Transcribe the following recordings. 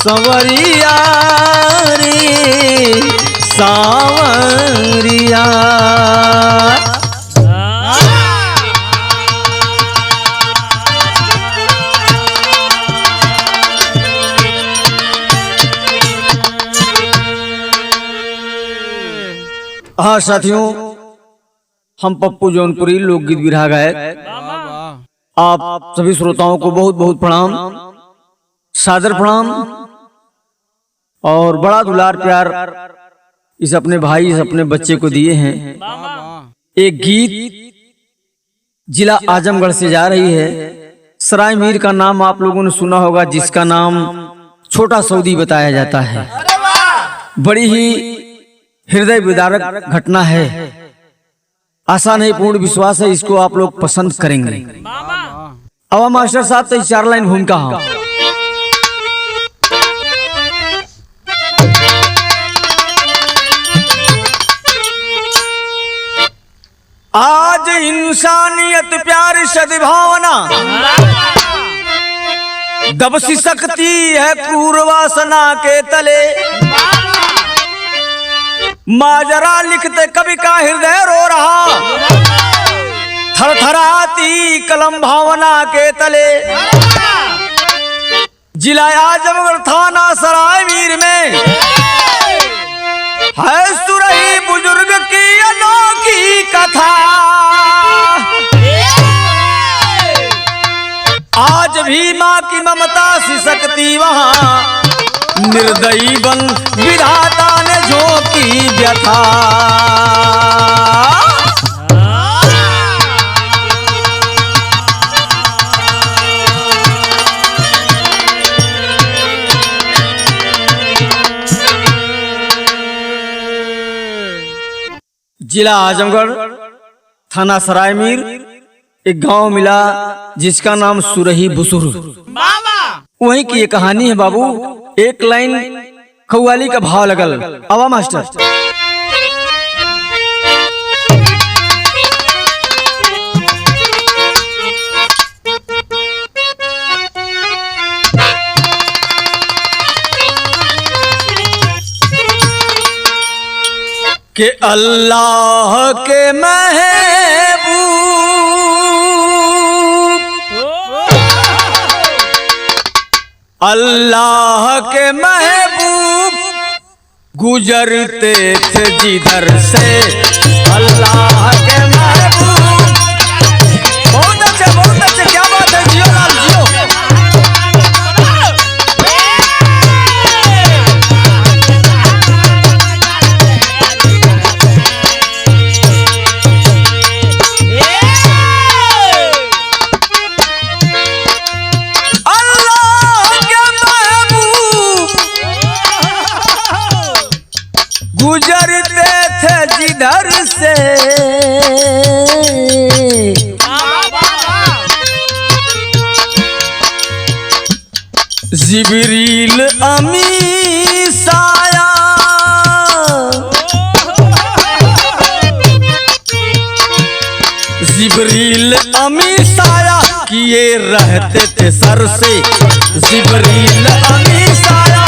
संवरिया रे सांवरिया। हाँ साथियों, हम पप्पू जौनपुरी लोकगीत विरहा गायक आप सभी श्रोताओं को बहुत बहुत प्रणाम, सादर प्रणाम और बड़ा दुलार प्यार इस अपने भाई, इस अपने बच्चे को दिए हैं। एक गीत जिला आजमगढ़ से जा रही है। सराय मीर का नाम आप लोगों ने सुना होगा, जिसका नाम छोटा सऊदी बताया जाता है। बड़ी ही हृदय विदारक घटना है। आशा नहीं, पूर्ण विश्वास है इसको आप लोग पसंद करेंगे। अब मास्टर साहब तो 4 लाइन भूमिका हाँ। आज इंसानियत प्यार सद्भावना दबसी सकती है क्रूर वासना के तले। माजरा लिखते कवि का हृदय रो रहा, थरथराती कलम भावना के तले। जिला आजमगढ़ थाना सराय मीर में है सुरही बुजुर्ग की अनोखी कथा। आज भी माँ की ममता सिसकती वहाँ, निर्दयी बन विधाता ने झोंकी व्यथा। जिला आजमगढ़ थाना सराय मीर एक गांव मिला जिसका नाम सुरही बुजुर्ग। वहीं की ये कहानी है बाबू। एक लाइन कव्वाली का भाव लगल। आवा मास्टर। के अल्लाह के महबूब अल्लाह के महबूब गुजरते थे जिधर से। अल्लाह के महबूब बहुत अच्छे, क्या बात है। जियो लाल जियो। गुजरते थे जिधर से जिब्रील अमी साया। जिब्रील अमी साया किए रहते थे सर से। जिब्रील अमी साया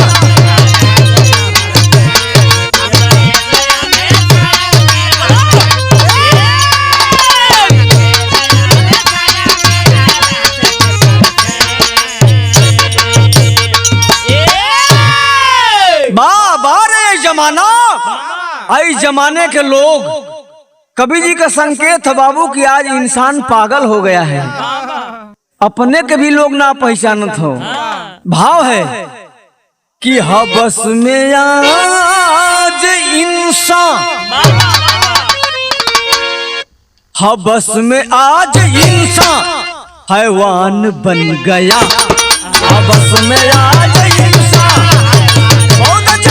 जमाना। आई जमाने के लोग, कवि जी का संकेत है बाबू कि आज इंसान पागल हो गया है। अपने के भी लोग ना पहचानत हो। भाव है कि हबस में आज इंसान, हबस में आज इंसान हैवान बन गया। हबस में आज इंसान बहुत अच्छे।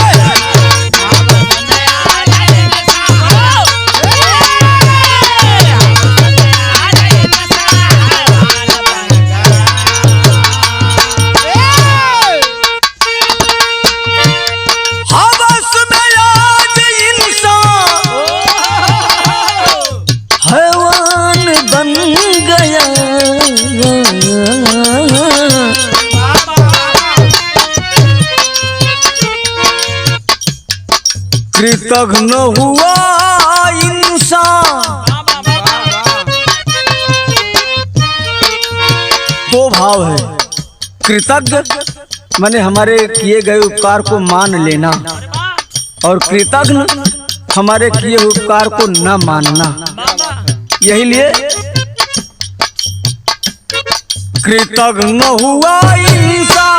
कृतघ्न हुआ इंसान। दो भाव है, कृतज्ञ माने हमारे किए गए उपकार को मान लेना, और कृतघ्न हमारे किए हुए उपकार को न मानना। यही लिए कृतघ्न हुआ इंसान,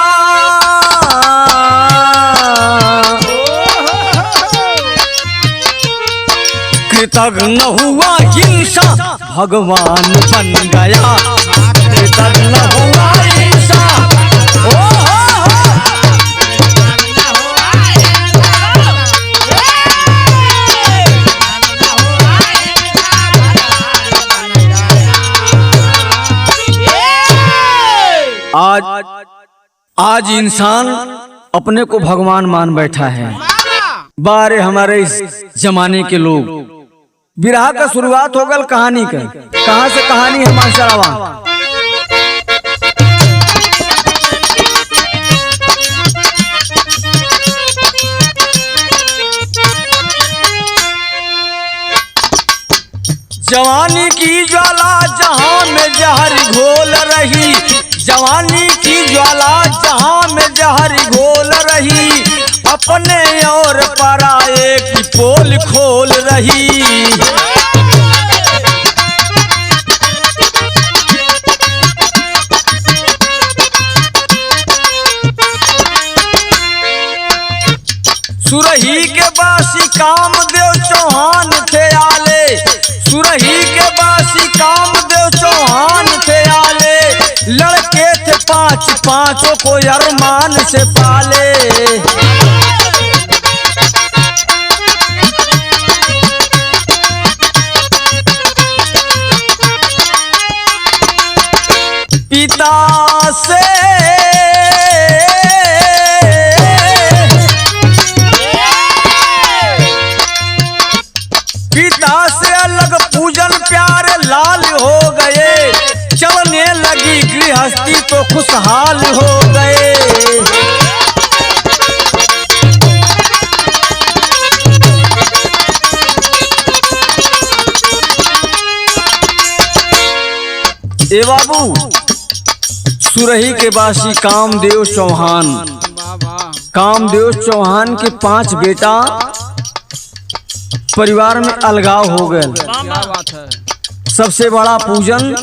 कृतघ्न हुआ इंसान भगवान बन गया। कृतघ्न हुआ इंसान, आज इंसान अपने को भगवान मान बैठा है। बारे हमारे इस जमाने के लोग, विरह का शुरुआत हो गल कहानी का। कहां से कहानी है मास्टरवा? जवानी की ज्वाला जहां में जहर घोल रही, जवानी की ज्वाला जहां में जहर घोल रही, अपने और पराये की पोल खोल रही। सुरही के बासी कामदेव चौहान थे आले, सुरही के बासी कामदेव चौहान थे आले, लड़के थे पांच, पांचों को अरमान से पाले। पिता से अलग पूजन प्यारे लाल हो गए, चलने लगी गृहस्थी तो खुशहाल हो गए। ए बाबू, सुरही के बासी कामदेव चौहान, कामदेव चौहान के 5 बेटा परिवार में अलगाव हो गए। सबसे बड़ा पूजन,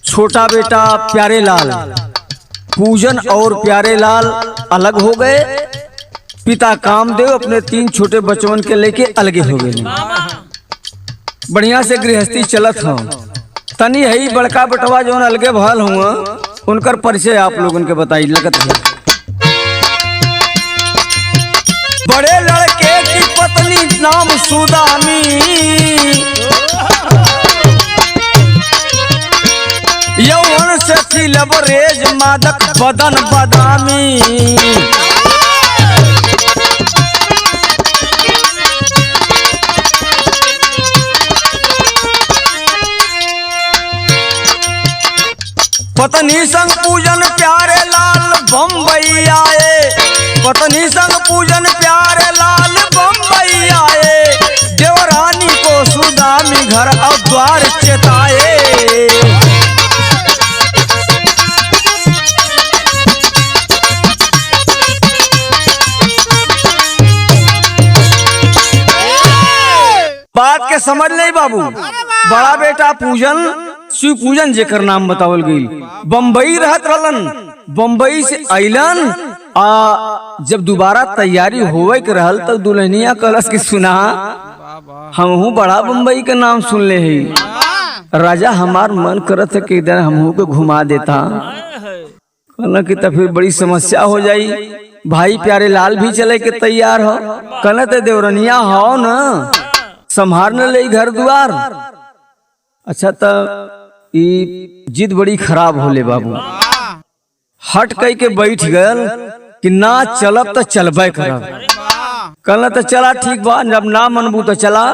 छोटा बेटा प्यारे लाल। पूजन और प्यारे लाल अलग हो गए। पिता कामदेव अपने 3 छोटे बच्चों के लेके अलगे हो गए। बढ़िया से गृहस्थी चलत हो। तनी है बड़का बेटवा जो अलगे भल हुआ, उनकर परिचय आप लोगों के बताई लगत है। बड़े लड़के की पत्नी नाम सुदामी, यौवन से थी लबरेज मादक बदन बदामी। पत्नी संग पूजन प्यारे लाल बम्बई आए, पत्नी संग पूजन प्यारे लाल बम्बई आए, देवरानी को सुदामी घर और द्वार चेताए। बात के समझ ले बाबू। बड़ा बेटा पूजन शिव पूजन जेकर नाम बतावल गई, बम्बई रहत रहलन। बम्बई से अइलन, जब दोबारा तैयारी होवे के रहल तब दुल्हनिया कलश के सुना, हमहू बड़ा बम्बई के नाम सुन ले ही। राजा हमार मन करत है कि इधर हमहू को घुमा देता। कहना कि तब फिर बड़ी समस्या हो जाई। भाई प्यारे लाल भी चले के तैयार हो। कहना तो देवरनिया हो न, संभार न ले घर द्वार। अच्छा तो जिद बड़ी खराब होले बाबू। हट कई के बैठ गल कि ना चलब तो चलबे करब। कहना तो चला ठीक बा, जब ना मनबू तो चला।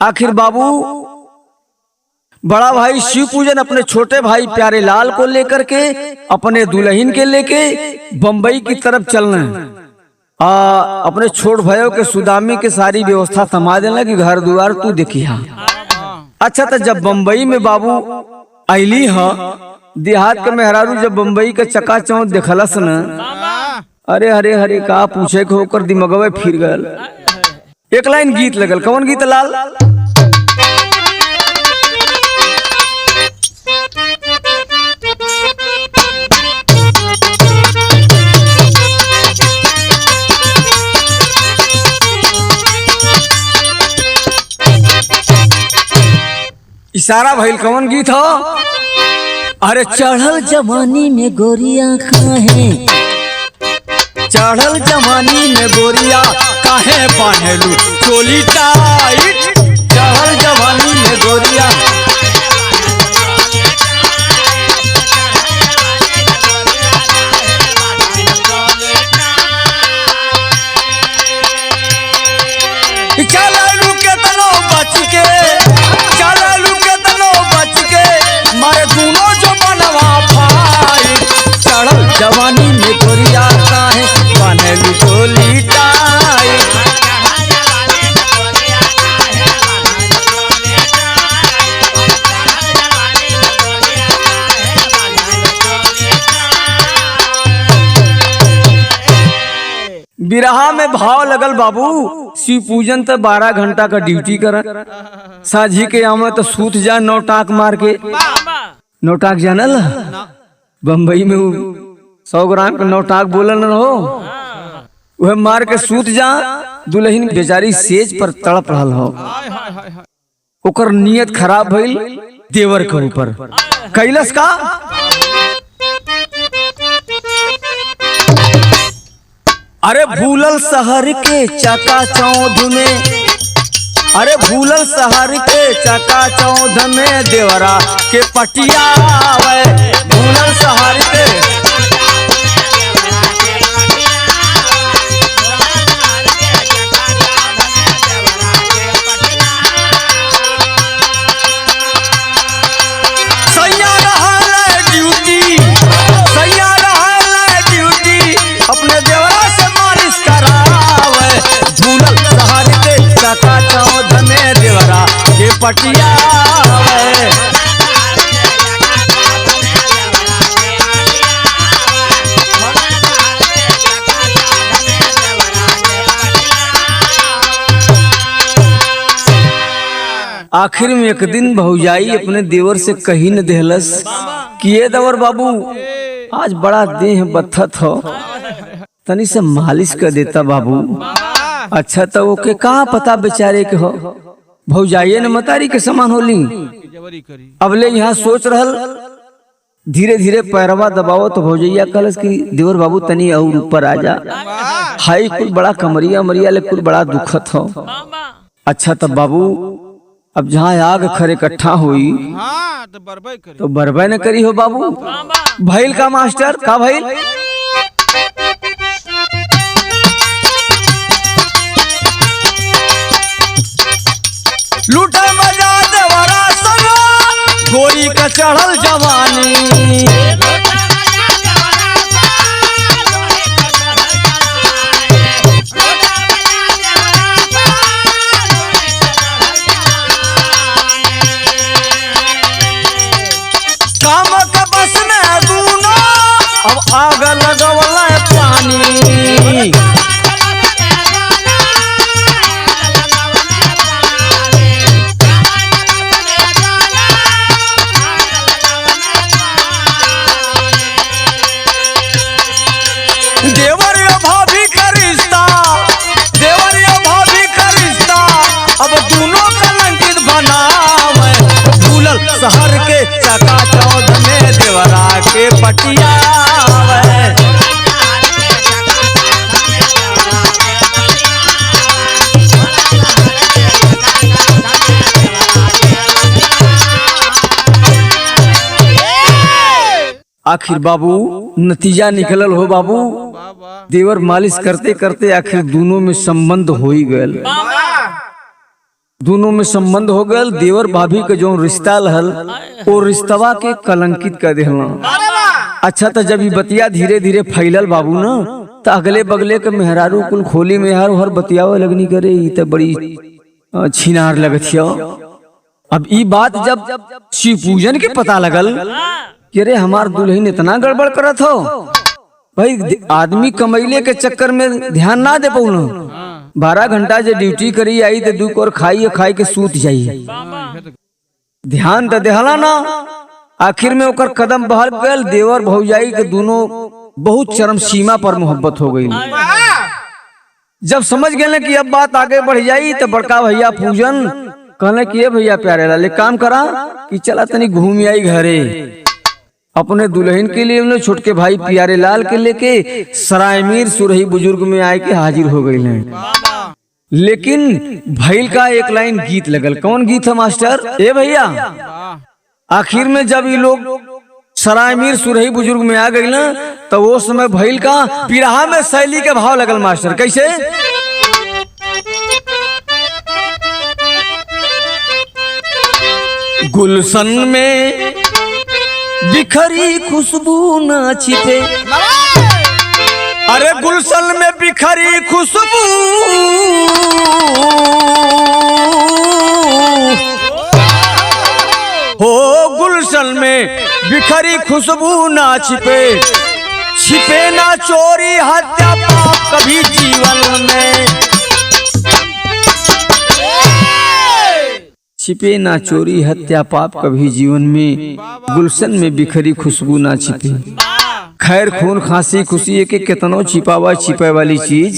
आखिर बाबू बड़ा भाई शिव पूजन अपने छोटे भाई प्यारे लाल को लेकर के अपने दुल्हन के लेके बम्बई की तरफ चलना है। अपने छोट भयो के सुदामी के सारी व्यवस्था थमा देना कि घर द्वार तू देखी। हाँ अच्छा, तो जब बम्बई में बाबू आईली ह देहात के मेहरारू जब बम्बई के चकाचौंध देखलस न, अरे हरे हरे का पूछे के होकर दिमगवे फिर गल। एक लाइन गीत लगल, कौन गीत लाल? इशारा भइल, कौन गीत हो? अरे चढ़ल जवानी में गोरिया काहे, चढ़ल जवानी में गोरिया काहे बांधलू चोली टाइट, चढ़ल जवानी में गोरिया। चललू केतनो बच के, चललू केतनो बच के, मारे दोनों जो बनवा भाई, चढ़ल जवानी में गोरिया काहे बांधलू चोली टाइट। बिरहा में भाव लगल बाबू, शिव पूजन तो 12 घंटा का ड्यूटी कर, साझी के आम तो सूत जा नौटाक मार के। नौटाक जानल? बम्बई में 100 ग्राम का नौटाक बोलन रहो, वह मार के सूत जा। दुल्हन बेचारी सेज पर तड़प रहल हो, ओकर नियत खराब भइल देवर के ऊपर। कैलस का? अरे भूलल शहर के चकाचौंध में, अरे भूलल शहर के चकाचौंध में देवरा के पटिया, भूलल शहर के। सैया रहल ड्यूटी, सैया रहल ड्यूटी, अपने देवरा से मालिश करावे, भूलल शहर के चकाचौंध में देवरा के पटिया। आखिर में एक दिन भौजाई अपने देवर से कही न देहलस कि ये देवर बाबू आज बड़ा देह बथत हो, तनी से मालिश कर देता बाबू। अच्छा तो वो के कहा पता बेचारे के हो, भौजाइये ने मतारी के समान होली। अबले यहाँ सोच रहल, धीरे धीरे पैरवा दबाओ तो भौजैया कहलस कि देवर बाबू तनी और ऊपर आ जा, हाई कुल बड़ा कमरिया मरिया ले कुल बड़ा दुखत हो। अच्छा तब बाबू अब जहाँ आग खरे इकट्ठा हुई तो बरबे न करी हो बाबू। भइल का मास्टर का भइल? लूटे मजा देवरा संग गोरी का चढ़ल जवानी, काम के बस में दूनो अब आग लगवला पानी। देवर भाभी का रिश्ता, देवर भाभी का रिश्ता अब दोनों कलंकित बनावे, भूलल शहर के चकाचौंध में देवरा के पटिया। आखिर बाबू नतीजा निकलल हो बाबू, देवर मालिश करते करते आखिर दोनों में संबंध हो ही गयल, दोनों में संबंध हो गयल। देवर भाभी के जो रिश्ता रहल वो रिश्तवा के कलंकित कर देहला। अच्छा तो जब ये बतिया धीरे धीरे फैलल बाबू ना तो अगले बगले के मेहरारू कुल खोली में यार हर बतियावा लगनी करे ई तो बड़ी छिनार लगत हियो। अब ई बात जब शिव पूजन के पता लगल कि अरे हमार दुल्हन इतना गड़बड़ करत हो भाई, आदमी कमैले के चक्कर में ध्यान ना दे पौनो, 12 घंटा जे ड्यूटी करी आई तो 2 कोर खाई के सूत जाई, ध्यान तो देहला ना। आखिर में ओकर कदम बहल गल, देवर भौजाई के दोनों बहुत चरम सीमा पर मोहब्बत हो गई। जब समझ गए कि अब बात आगे बढ़ जाई तो बड़का भैया पूजन कहले कि ये भैया प्यारे लाल एक काम करा कि चला तनी घूम आई घरे, अपने दुल्हन के लिए उन्हें छोटके भाई प्यारे लाल के लेके सरायमीर सुरही बुजुर्ग में आए के हाजिर हो गई हैं। लेकिन भैल का एक लाइन गीत लगल, कौन गीत है मास्टर? ए भैया आखिर में जब ये लोग सरायमीर सुरही बुजुर्ग में आ गई ना तो वो समय भैल का पिराहा में शैली के भाव लगल मास्टर, कैसे? गुलशन में बिखरी खुशबू न छिपे, अरे गुलशन में बिखरी खुशबू हो, गुलशन में बिखरी खुशबू ना छिपे, छिपे ना चोरी हत्या पाप कभी जीवन में, छिपे ना चोरी हत्या पाप कभी जीवन में, गुलशन में बिखरी खुशबू ना छिपे। खैर खून खांसी खुशी के कितनो छिपावा छिपे वाली चीज,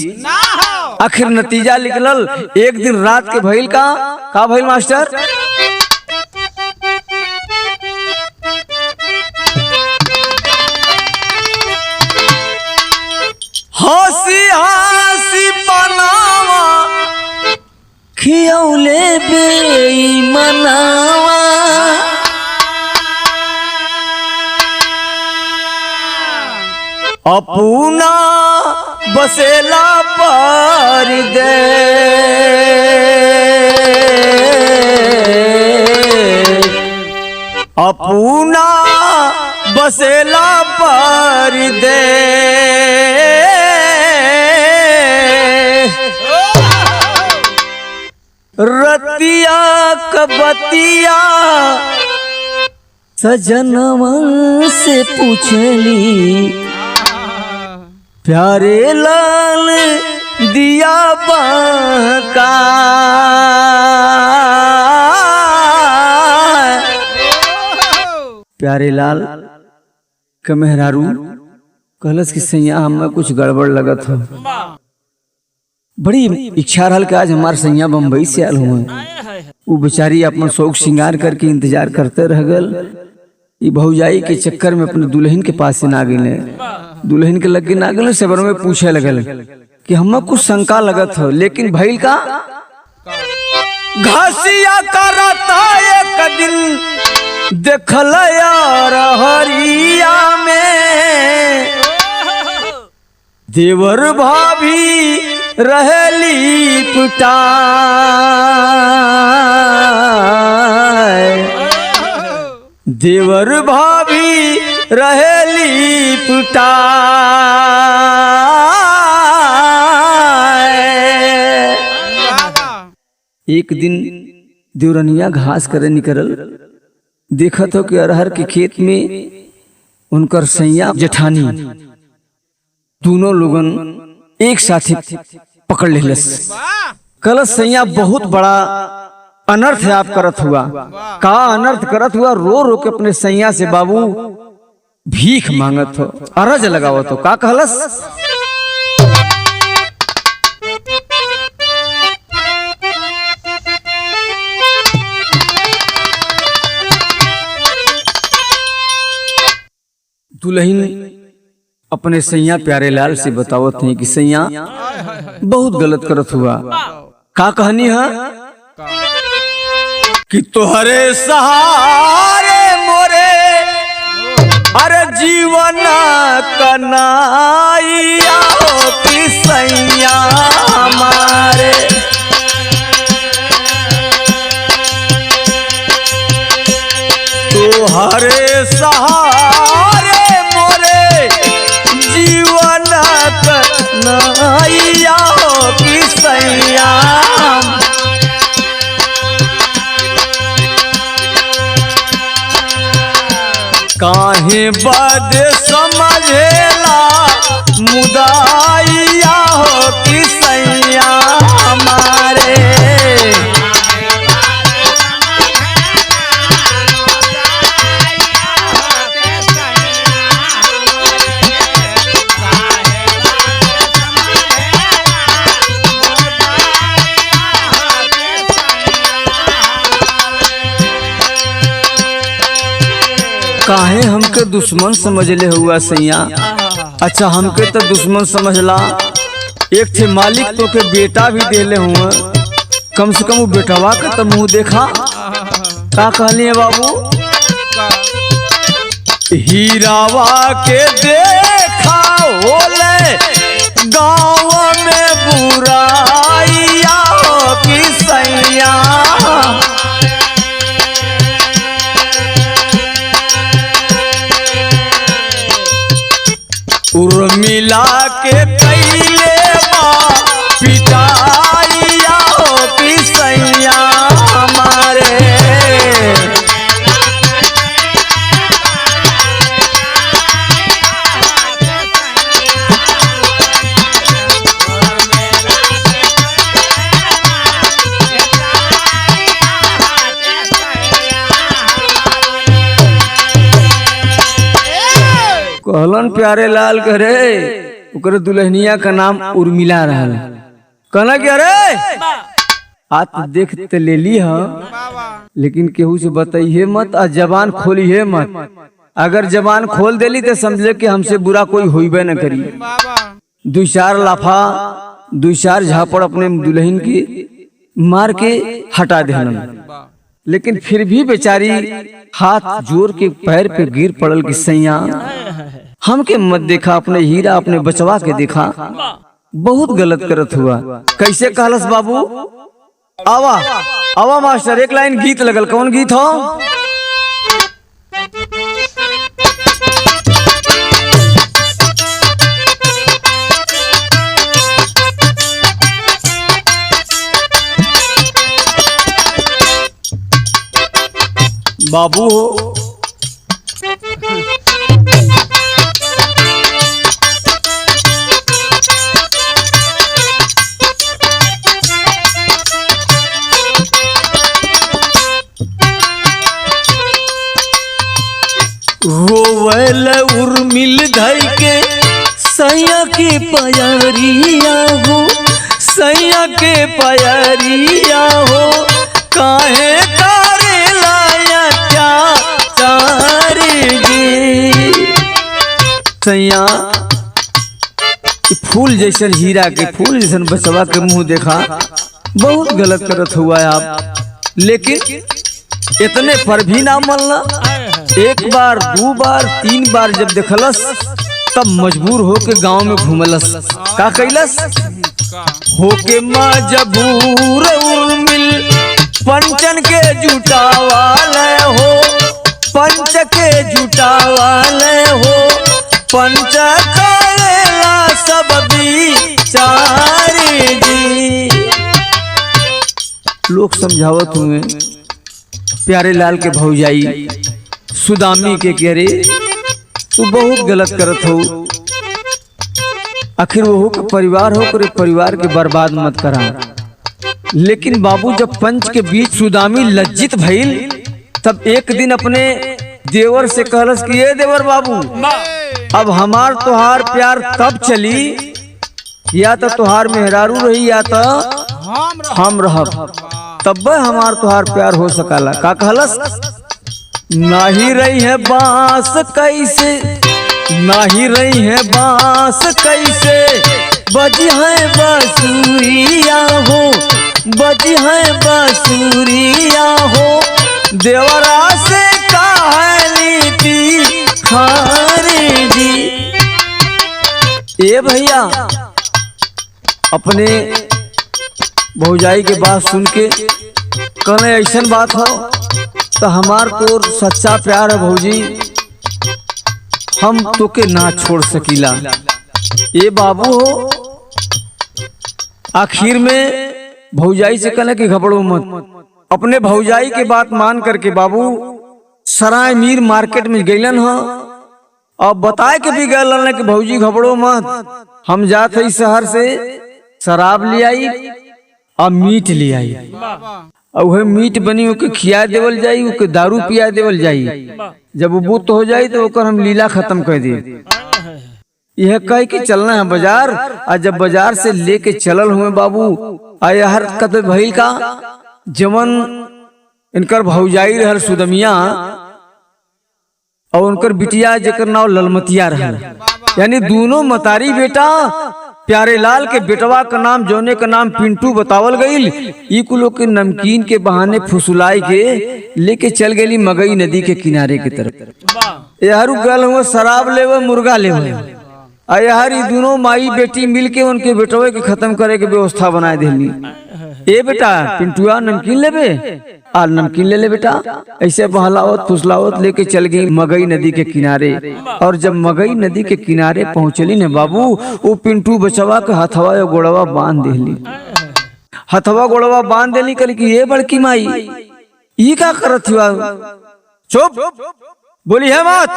आखिर नतीजा निकलल एक दिन रात के भइल का भइल मास्टर? हंसी हंसी बनावा खियौले बेईमानवा, अपना बसेला परदेस, अपना बसेला परदेस, रतिया कबतिया सजनवा से पूछली, प्यारे लाल दिया बाका, प्यारे लाल के मेहरारू कहलस कि सैया हमें कुछ गड़बड़ लगत हो, बड़ी इच्छा रहल कि आज हमार सैया बम्बई से आल हुए, वो बेचारी अपन शौक श्रृंगार करके इंतजार करते रह गल, ये भौजाई के चक्कर में अपने दुल्हन के पास से ना गए, दुल्हन के लग के ना गए, सबर में पूछे लगल कि हमें कुछ शंका लगत हो, लेकिन भइल का घासिया करता एक दिन देखल यार हरिया में, देवर भाभी रहेली पिटाए, देवर भाभी रहेली पिटाए। एक दिन देवरनिया घास करे निकलल, देखत हो कि अरहर के खेत में उनकर सैया जेठानी दोनों लोगन एक साथ पकड़ लेलस। कलस सैया बहुत बड़ा अनर्थ है आप करत हुआ, का अनर्थ करत हुआ? रो रो के अपने सैया से बाबू भीख मांगत हो, अरज लगावत हो, का कहलस? दुल्हन अपने सैया प्यारे लाल से बतावत है कि सैया बहुत गलत करत हुआ, का कहनी है कि तोहरे सहारे मोरे अरे जीवन कनाइया हो कि सैया हमारे, तोहरे सहारे मोरे जीवन नैया हो कि सैया काहे बद समझेला मुदाइया हो कि सैया हमारे काहे हमके दुश्मन समझ ले हुआ सैया। अच्छा हमके तो दुश्मन समझला, एक थे मालिक तो के बेटा भी देले हुआ, कम से कम वो बेटवा के तो मुंह देखा। का कहली है बाबू? हीरावा के देखा होले गाँव में बुराइया हो कि सैया उर्मिला के कैले पिटाइया हो कि सैया हमारे कहलन प्यारे लाल करे ओकरे दुल्हनिया का नाम उर्मिला रहल। कहना कि अरे आज देख तो ले ली है, लेकिन केहू से बताइए मत और जबान खोली है मत। अगर जबान खोल देली तो समझे कि हमसे बुरा कोई होइबे न करी। दो चार लाफा दो चार झापड़ अपने दुल्हन की मार के हटा देलन, लेकिन फिर भी बेचारी हाथ जोड़ के पैर पे गिर पड़ल कि सैया हमके मत देखा, अपने हीरा अपने बचवा के देखा, बहुत गलत करत हुआ। कैसे कहलस बाबू? आवा आवा मास्टर, एक लाइन गीत लगल। कौन गीत हो? बाबू हो रोवल उर्मिल धई के सैया के प्यारिया हो, सैया के प्यारिया हो, काहे करे लाया क्या चारे जी। सैया फूल जैसन हीरा के फूल जैसन बचवा के मुंह देखा, बहुत गलत करत हुआ है आप, लेकिन इतने पर भी ना मनला। एक बार दो बार तीन बार जब देखलस तब मजबूर होके गांव में घूमलस। का कैलस? होके मजबूर उर्मिल पंचन के जुटावाले हो, पंच के जुटावाले हो, पंच करेला सब बिचारे जी। लोग समझावत हुए प्यारे लाल के भौजाई सुदामी के कह रे तू बहुत गलत करत हो, आखिर वो के परिवार हो करे परिवार के बर्बाद मत करा। लेकिन बाबू जब पंच के बीच सुदामी लज्जित भइल तब एक दिन अपने देवर से कहलस कि ये देवर बाबू अब हमार तोहार प्यार तब चली या तो तोहार मेहरारू रही या तो हम रहब, तब हमार तोहार प्यार हो सकाला। का कहलस? नाही रही है बांस कैसे, नाही रही है बांस कैसे, बजी है बांसुरिया हो, बजी है बांसुरिया हो, देवरा से कहानी नीति खारे जी। ए भैया अपने भौजाई के बात सुन के कहने ऐसा बात हो तो हमार तो सच्चा प्यार है भौजी, हम तो के ना छोड़ सकीला। ये बाबू हो आखिर में भौजाई से कहले कि घबड़ो मत। अपने भौजाई के बात मान करके बाबू सराय मीर मार्केट में गईलन ह। अब बताए के भी गए कि भौजी घबड़ो मत, हम जात है शहर से शराब ले आई और मीट ले आई, और वह मीट बनी ओके खिया देवल जाई, ओके दारू पिया देवल जाई। जब वो बुत हो जाई तो ओकर हम लीला खत्म कर दे। यह कह के चलना है बाजार। और जब बाजार से लेके चलल हुए बाबू आया हर कत भइल का जवन इनकर भौजाई रहल सुदमिया और उनकर बिटिया जेकर नाम ललमतिया रहल, यानी दोनों मतारी बेटा प्यारे लाल के बेटवा का नाम जौने का नाम पिंटू बतावल गईल। ई कुलो के नमकीन के बहाने फुसुलाई के लेके चल गई मगई नदी के किनारे की तरफ। यारू गल हुआ शराब लेवे मुर्गा लेवे, यार ये दोनों माई बेटी मिलके उनके बेटवे के खत्म करे के व्यवस्था बनाए देली। ए बेटा पिंटुआ नमकीन लेबे आ नमकीन ले बेटा। ऐसे बहलावत फुसलावत लेके चल गई मगई नदी के किनारे। और जब मगई नदी के किनारे पहुंचली ने बाबू वो पिंटू बचवा के हथवा या गोड़वा बांध देली। हथवा गोड़वा बांध देली कल की ये बड़की माई ई का करत हुआ, चुप बोली है मत।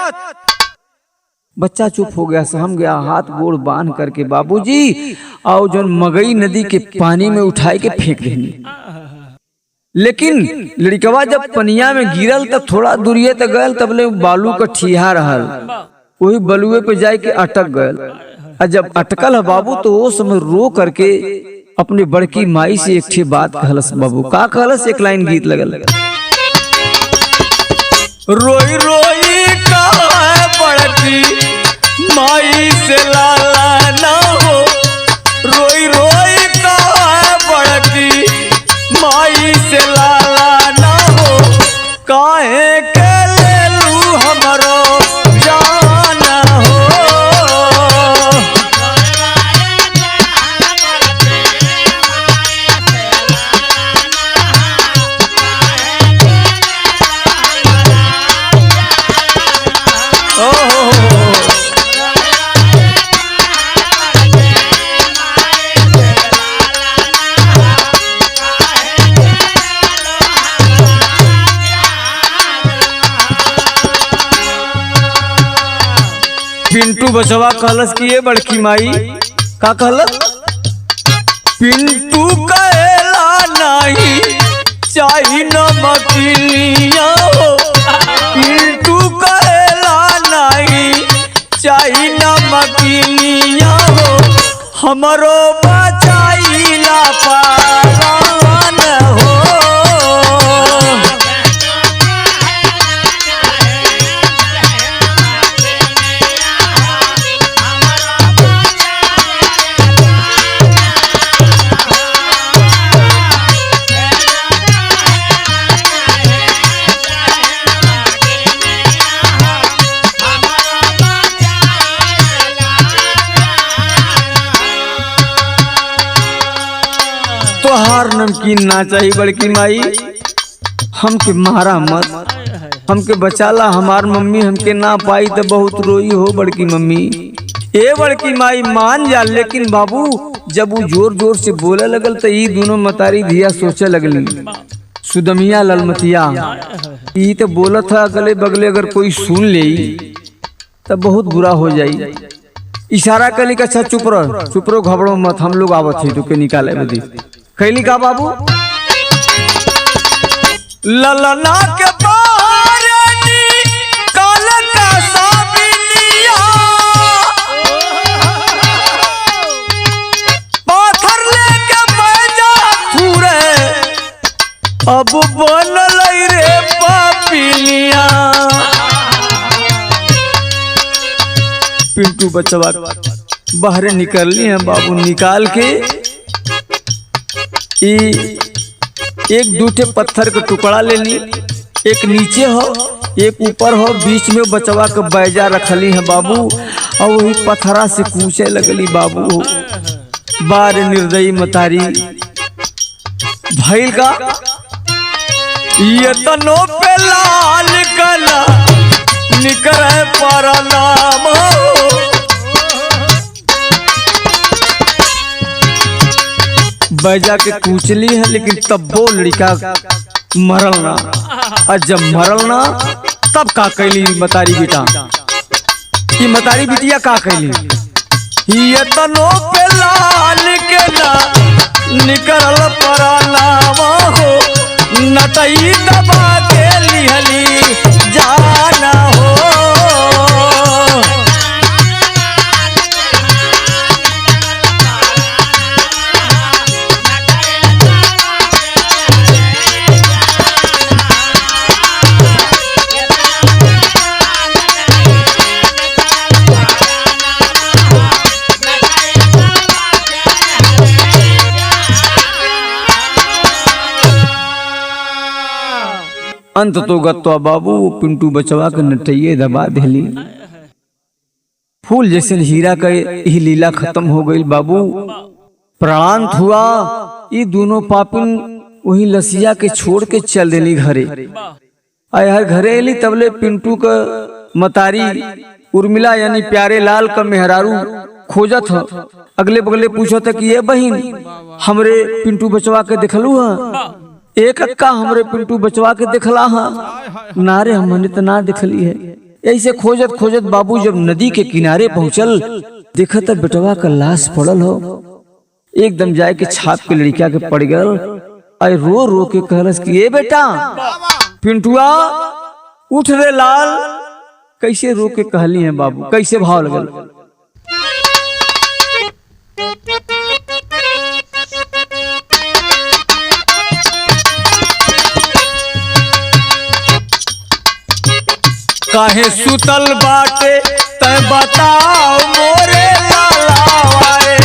बच्चा चुप हो गया, सहम गया, हाथ गोड़ बांध करके बाबूजी और जो मगई नदी के पानी में उठाए के फेंक देनी। लेकिन लड़कवा जब पनिया में गिरल तब थोड़ा दूरिये तक गयल, तब ले बालू का ठीहा रहल, वही बलुए पे जाए के अटक गयल। और जब अटकल है बाबू तो वो समय रो करके अपने बड़की माई से एक बात कहलस बाबू। का कहलस? एक लाइन गीत लगल, रोई रोई कहा बड़की माई से लाला ना हो, रोई रोई कहा बड़की माई से लाला ना हो, काहे के ले लू हमरो जाना हो। पिंटू बचवा कहलस कि ये बड़की माई का कहलस? पिंटू कहला नहीं चाही नमकीनिया हो, पिंटू कहला नहीं चाही नमकीनिया हो, हमरो बचाईला पारान हो। तोहार नमकीन ना चाहिए बड़की माई, हमके मारा मत, हमके बचाला। हमार मम्मी हमके ना पाई तो बहुत रोई हो बड़की मम्मी। ए बड़की माई मान जा, लेकिन बाबू जब वो जोर जोर से बोले लगल तो ये दोनों मतारी धिया सोचे लगली, सुदमिया ललमतिया ये तो बोला था अगले बगले अगर कोई सुन ले तो बहुत बुरा हो जाई। इशारा कली का अच्छा चुप रहो घबरो मत, हम लोग आवत है तो के निकाले बदी। कैली का बाबू ललना के बारनी काल का साबिनिया, पाथर लेके बैजा थूरे अब बनल रे पापिलिया। पिंटू बचवा बाहर निकलनी है बाबू, निकाल के एक दूठे पत्थर का टुकड़ा ले ली, एक नीचे हो एक ऊपर हो, बीच में बचवा के बैजा रखली है बाबू, और वही पत्थरा से कूचे लगली बाबू। बार निर्दयी मतारी भइल का ये तनो पे लाल गला निकरे पर नाम हो, बैजा के कूचली है, लेकिन तब वो लड़का मरल ना। और जब मरल ना तब का कैली मतारी बेटा, ये मतारी बिटिया का कैली, ये तनो पे लाल के ना निकल परानावा हो, नटई दबा के लिहली जाना हो। अंत तो गत्वा बाबू पिंटू बचवा के नटैये दबा देली। फूल जैसे हीरा का ही लीला खत्म हो गई बाबू। प्राणांत हुआ, ये दोनों पापिन वही लसिया के छोड़ के चल देली घरे। आय हर घरे एली तबले पिंटू का मतारी उर्मिला यानी प्यारे लाल का मेहरारू खोजत ह। अगले बगले पूछो था कि ये बहन हमरे पिंटू बचवा के देखलू हा, एक अक्का हमरे पिंटू बचवा के देखला हा, नारे हमने तो ना देखली है। ऐसे खोजत खोजत बाबू जब नदी के किनारे पहुंचल, देखा तब बेटवा का लाश पड़ल हो। एकदम जाए के छाप के लड़का के पड़ गल। आई रो रो के कहलस कि ए बेटा पिंटुआ उठ रे लाल। कैसे रो के कहली है बाबू, कैसे भाव लगल। काहे सुतल बाटे तै बताओ मोरे लालावा रे।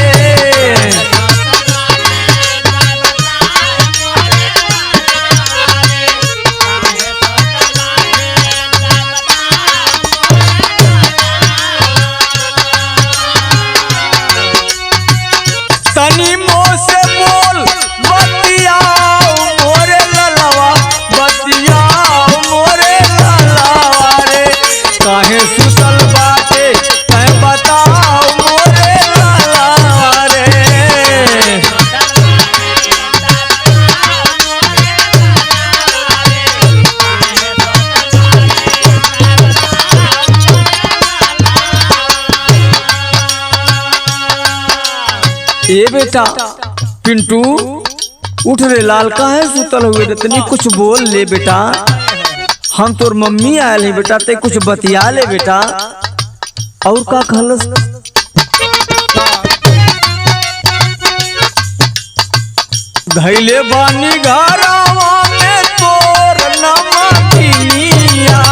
तनी मोह से बोल बतियाओ मोरे लालावा, बतियाओ मोरे लालावा रे। काहे सुतल बाटे तै बताओ मोरे लालावा रे। ए बेटा पिंटू उठ रे लाल, काहे सुतल हुए रे, तनी कुछ बोल ले बेटा। हम तोर मम्मी आयल है बेटा, ते कुछ बतिया ले बेटा। और का कहलस, धैले बानी घरवा में तोर नमकिनिया।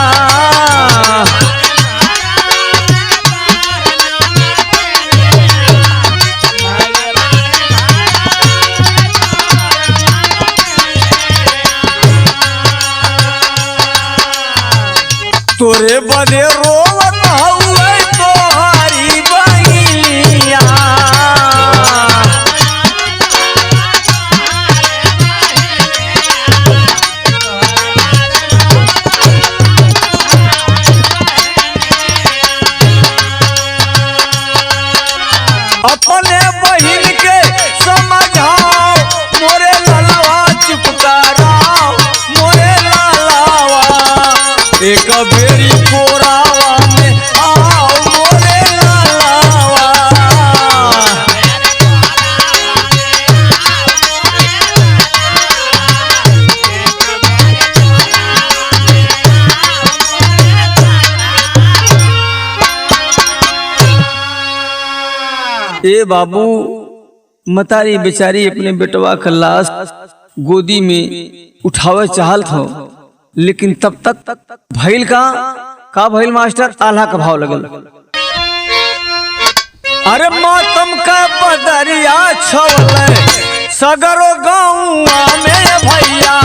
तोरे बदे रोवत हुए तोहारी बहिनिया। अपने बहिन के समझाओ मोरे लालावा, चुप कराओ मोरे लालावा। एक बेरी कोरावा में आओ मोरे लालावा। ए बाबू मतारी बेचारी अपने बेटवा का लाश गोदी में उठावे चाहल था, लेकिन तब तक भइल का भइल मास्टर, आल्हा का भाव लगल। अरे मातम का बदरिया छवले सगरो गाँवा में भैया।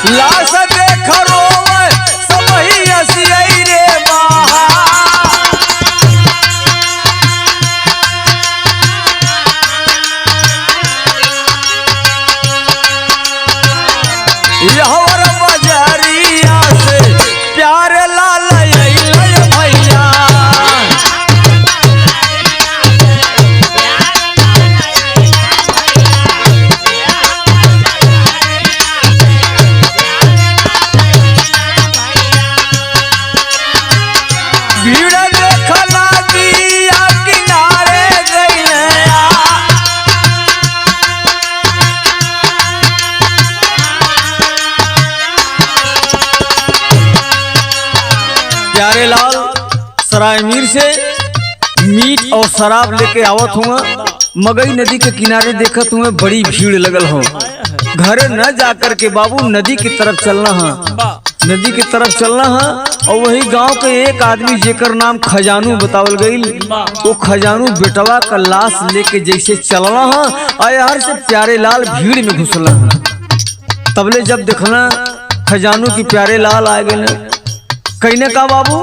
लाश देख रोवे सबही हंसियई रे बाहा। बिहवर बजरिया से प्यारे लाल अइले भैया। भीड़ देखला दिया किनारे गइले प्यारे लाल सराय मीर से मीट और शराब लेके आवत हुआ। मगई नदी के किनारे देखत हुए बड़ी भीड़ लगल हो। घरे न जाकर के बाबू नदी की तरफ चलना है, नदी की तरफ चलना है। और वही गांव के एक आदमी जेकर नाम खजानू बतावल गई, वो खजानू बेटवा का लाश लेके जैसे चलना है और से प्यारे लाल भीड़ में घुसला है। तबले जब देखना खजानू की प्यारे लाल आ गए कहने का बाबू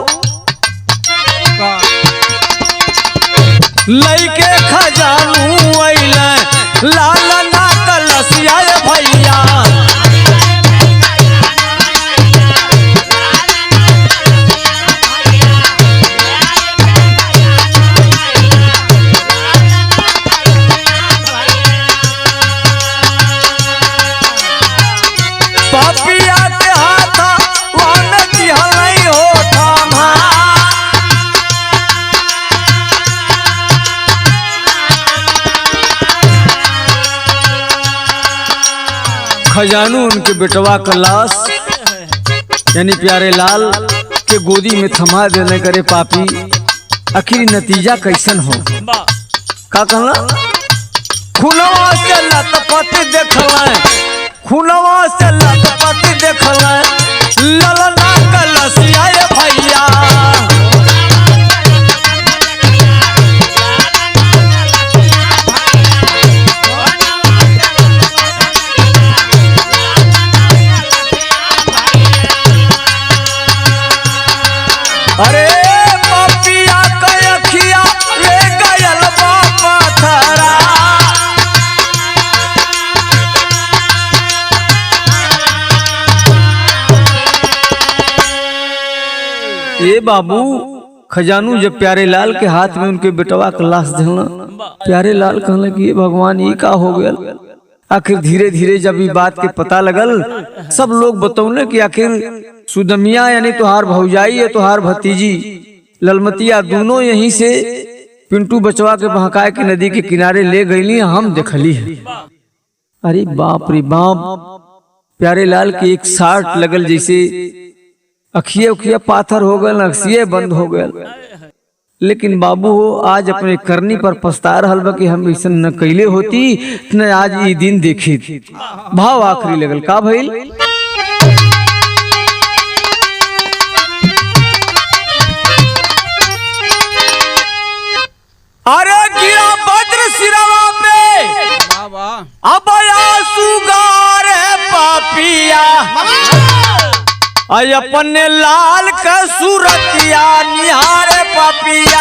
लइके खजानू अइले लाल ना कलसिया भैया। पापिया के हाथा वन दिहलई होठा खजानू उनके बेटवा का लाश यानी प्यारे लाल के गोदी में थमा देने करे पापी। आखिर नतीजा कैसन हो का कहला खुनवा से लतपत देखला, खुनवा से लतपत देखला ललना कलसिया भैया। अरे पपिया कयखिया ले गयल बापा थरा। ये बाबू खजानू जब प्यारे लाल के हाथ में उनके बेटवा का लाश देखला, प्यारे लाल कहला कि ये भगवान ये का हो गया। आखिर धीरे धीरे जब ये बात के पता लगल सब लोग बतौले कि आखिर सुदमिया यानी तुहार भौजाई है तुहार भतीजी ललमतिया दोनों यहीं से पिंटू बचवा के बहकाए के नदी के किनारे ले गईली हम देखली है। अरे बाप रे बाप प्यारे लाल के एक साठ लगल जैसे अखिए उखिया पाथर हो गए अखिए बंद हो गए। लेकिन बाबू हो आज अपने करनी पर पछता रहल बा कि हम ऐसा न कैले होती न आज ये दिन देखी। भाव आखिरी लगल का भइल अरे गिरा वज्र सिरवा पे अब सुगार पापिया अपने लाल का सूरतिया निहारे पापिया।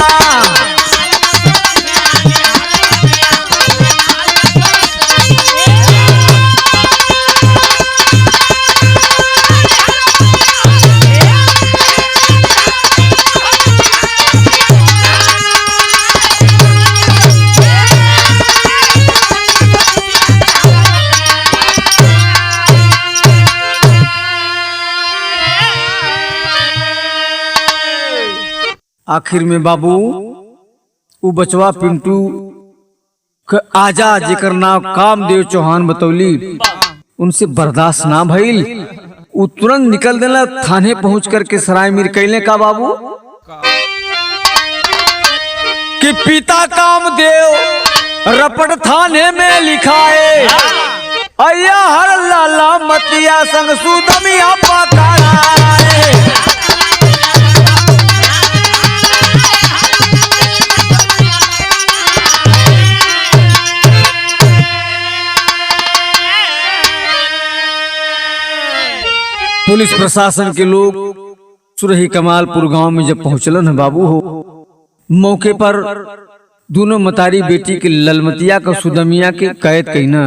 आखिर में बाबू वो बचवा पिंटू आजा जेकर नाम कामदेव चौहान बतौली उनसे बर्दाश्त ना भइल। वो तुरंत निकल देला थाने पहुंच करके सराय मीर कैले का बाबू कि पिता कामदेव रपट थाने में लिखाए अय्या हर लाला मतिया संग सुदमिया पकड़ाए। पुलिस प्रशासन के लोग सुरही कमालपुर गांव में जब पहुंचलन है बाबू हो मौके पर दोनों मतारी बेटी के ललमतिया का सुदमिया के कैद कईना,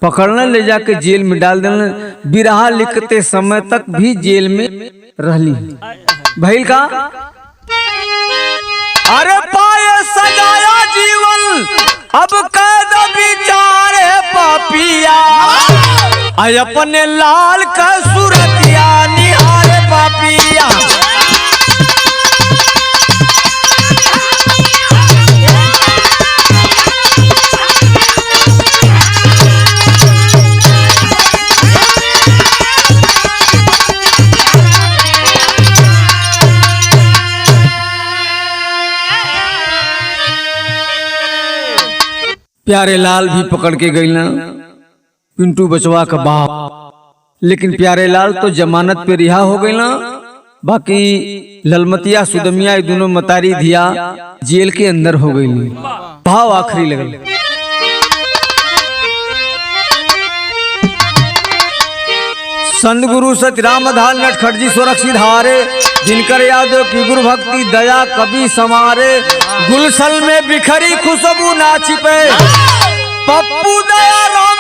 पकड़ना ले जाके जेल में डाल देना। बिरहा लिखते समय तक भी जेल में रहली। भइल का अरे पाए सजाया जीवन अब कैद बिचारे पापिया, आय अपने लाल का सूरतिया निहारे पापिया। प्यारे लाल भी पकड़ के गई ना, पिंटू बचवा का बाप। लेकिन प्यारे लाल तो जमानत पे रिहा हो गई ना। बाकी ललमतिया सुदमिया दोनों मतारी धिया जेल के अंदर हो गई। भाव आखिरी लगल। संत गुरु सत्य रामधान नटखड़जी सुरक्षित हारे, जिनकर यादों की गुरु भक्ति दया कभी समारे। गुलशन में बिखरी खुशबू ना छिपे, पप्पू दया राम